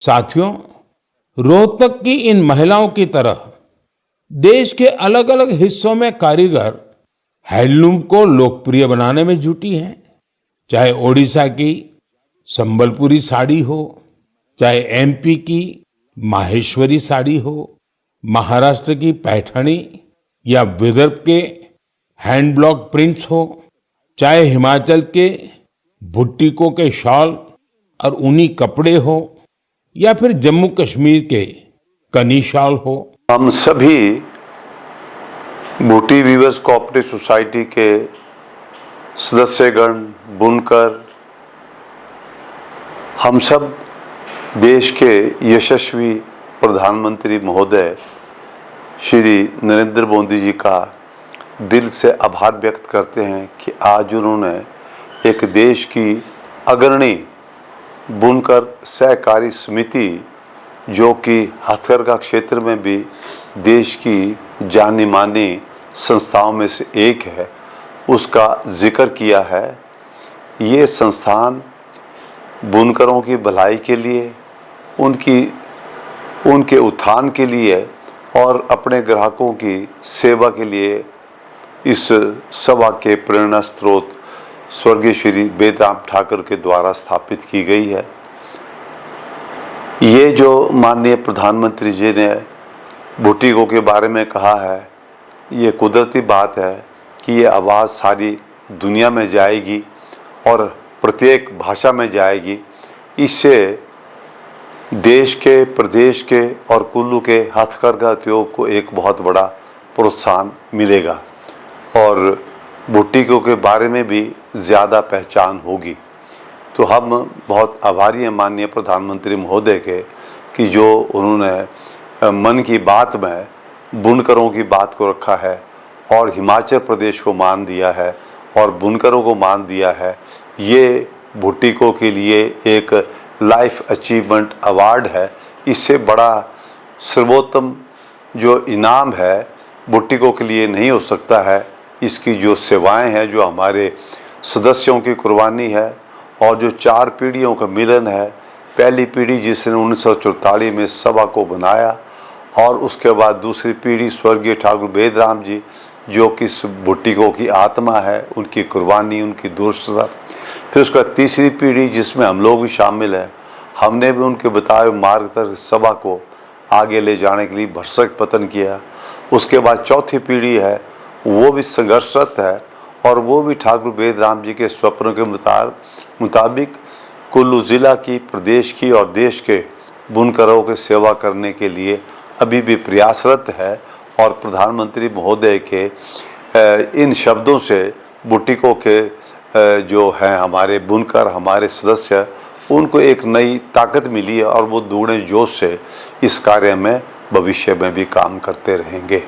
साथियों, रोहतक की इन महिलाओं की तरह देश के अलग अलग हिस्सों में कारीगर हैंडलूम को लोकप्रिय बनाने में जुटी हैं। चाहे ओडिशा की संबलपुरी साड़ी हो, चाहे एमपी की माहेश्वरी साड़ी हो, महाराष्ट्र की पैठणी या विदर्भ के हैंड ब्लॉक प्रिंट्स हो, चाहे हिमाचल के भुट्टिकों के शॉल और ऊनी कपड़े हो, या फिर जम्मू कश्मीर के कनी शॉल हो। हम सभी बूटी वीवर्स कोऑपरेटिव सोसाइटी के सदस्यगण, बुनकर, हम सब देश के यशस्वी प्रधानमंत्री महोदय श्री नरेंद्र मोदी जी का दिल से आभार व्यक्त करते हैं कि आज उन्होंने एक देश की अग्रणी बुनकर सहकारी समिति, जो कि हथकरघा क्षेत्र में भी देश की जानी मानी संस्थाओं में से एक है, उसका जिक्र किया है। ये संस्थान बुनकरों की भलाई के लिए, उनके उत्थान के लिए और अपने ग्राहकों की सेवा के लिए इस सभा के प्रेरणा स्रोत स्वर्गीय श्री बेदराम ठाकुर के द्वारा स्थापित की गई है। ये जो माननीय प्रधानमंत्री जी ने बुटीकों के बारे में कहा है, ये कुदरती बात है कि ये आवाज़ सारी दुनिया में जाएगी और प्रत्येक भाषा में जाएगी। इससे देश के, प्रदेश के और कुल्लू के हथकरघा उद्योग को एक बहुत बड़ा प्रोत्साहन मिलेगा और बुटीकों के बारे में भी ज़्यादा पहचान होगी। तो हम बहुत आभारी हैं माननीय प्रधानमंत्री महोदय के कि जो उन्होंने मन की बात में बुनकरों की बात को रखा है और हिमाचल प्रदेश को मान दिया है और बुनकरों को मान दिया है। ये बुटीकों के लिए एक लाइफ अचीवमेंट अवार्ड है। इससे बड़ा सर्वोत्तम जो इनाम है बुटीकों के लिए नहीं हो सकता है। इसकी जो सेवाएं हैं, जो हमारे सदस्यों की कुर्बानी है और जो 4 पीढ़ियों का मिलन है। पहली पीढ़ी जिसने 1944 में सभा को बनाया और उसके बाद दूसरी पीढ़ी स्वर्गीय ठाकुर बेदराम जी, जो कि बुटीकों की आत्मा है, उनकी कुर्बानी, उनकी दूरदर्शिता। फिर उसका तीसरी पीढ़ी जिसमें हम लोग भी शामिल हैं। हमने भी उनके बताए हुए मार्ग पर सभा को आगे ले जाने के लिए भरसक पतन किया। उसके बाद चौथी पीढ़ी है, वो भी संघर्षरत है और वो भी ठाकुर बेदराम जी के स्वप्नों के मुताबिक कुल्लू ज़िला की, प्रदेश की और देश के बुनकरों की सेवा करने के लिए अभी भी प्रयासरत है। और प्रधानमंत्री महोदय के इन शब्दों से बुटीकों के जो हैं हमारे बुनकर, हमारे सदस्य, उनको एक नई ताकत मिली है और वो दुगने जोश से इस कार्य में भविष्य में भी काम करते रहेंगे।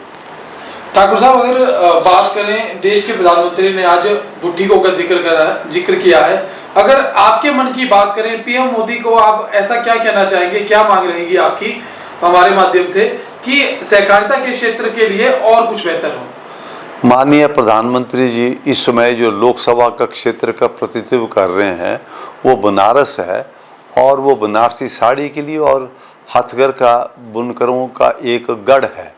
ठाकुर साहब, अगर बात करें, देश के प्रधानमंत्री ने आज बुटीकों का जिक्र किया है। अगर आपके मन की बात करें, पीएम मोदी को आप ऐसा क्या कहना चाहेंगे, क्या मांग रहेगी आपकी हमारे माध्यम से कि सहकारिता के क्षेत्र के लिए और कुछ बेहतर हो? माननीय प्रधानमंत्री जी इस समय जो लोकसभा का क्षेत्र का प्रतिनिधित्व कर रहे हैं वो बनारस है और वो बनारसी साड़ी के लिए और हथकरघा बुनकरों का एक गढ़ है।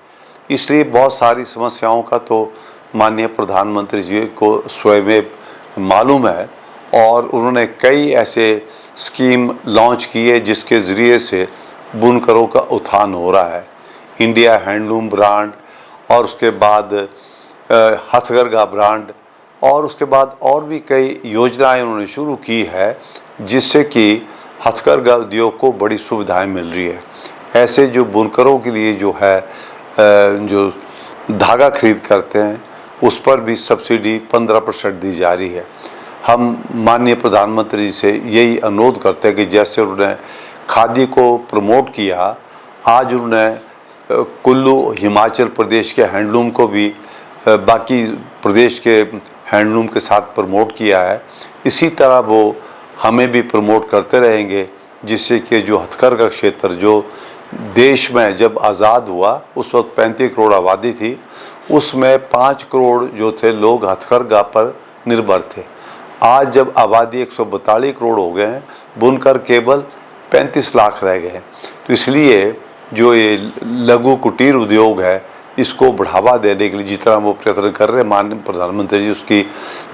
इसलिए बहुत सारी समस्याओं का तो माननीय प्रधानमंत्री जी को स्वयं मालूम है और उन्होंने कई ऐसे स्कीम लॉन्च किए जिसके ज़रिए से बुनकरों का उत्थान हो रहा है। इंडिया हैंडलूम ब्रांड और उसके बाद हथकरघा ब्रांड और उसके बाद और भी कई योजनाएं उन्होंने शुरू की है, जिससे कि हथकरघा उद्योग को बड़ी सुविधाएं मिल रही है। ऐसे जो बुनकरों के लिए जो है जो धागा खरीद करते हैं उस पर भी सब्सिडी 15% दी जा रही है। हम माननीय प्रधानमंत्री जी से यही अनुरोध करते हैं कि जैसे उन्होंने खादी को प्रमोट किया, आज उन्होंने कुल्लू हिमाचल प्रदेश के हैंडलूम को भी बाकी प्रदेश के हैंडलूम के साथ प्रमोट किया है। इसी तरह वो हमें भी प्रमोट करते रहेंगे, जिससे कि जो हथकरघा क्षेत्र, जो देश में जब आज़ाद हुआ उस वक्त 35 करोड़ आबादी थी, उसमें 5 करोड़ जो थे लोग हथकरघा पर निर्भर थे। आज जब आबादी 142 करोड़ हो गए हैं, बुनकर केवल 35 लाख रह गए। तो इसलिए जो ये लघु कुटीर उद्योग है इसको बढ़ावा देने के लिए जितना वो प्रयत्न कर रहे हैं माननीय प्रधानमंत्री जी, उसकी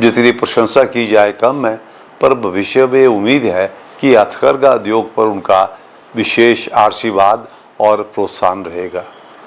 जितनी प्रशंसा की जाए कम है। पर भविष्य में उम्मीद है कि हथकरघा उद्योग पर उनका विशेष आशीर्वाद और प्रोत्साहन रहेगा।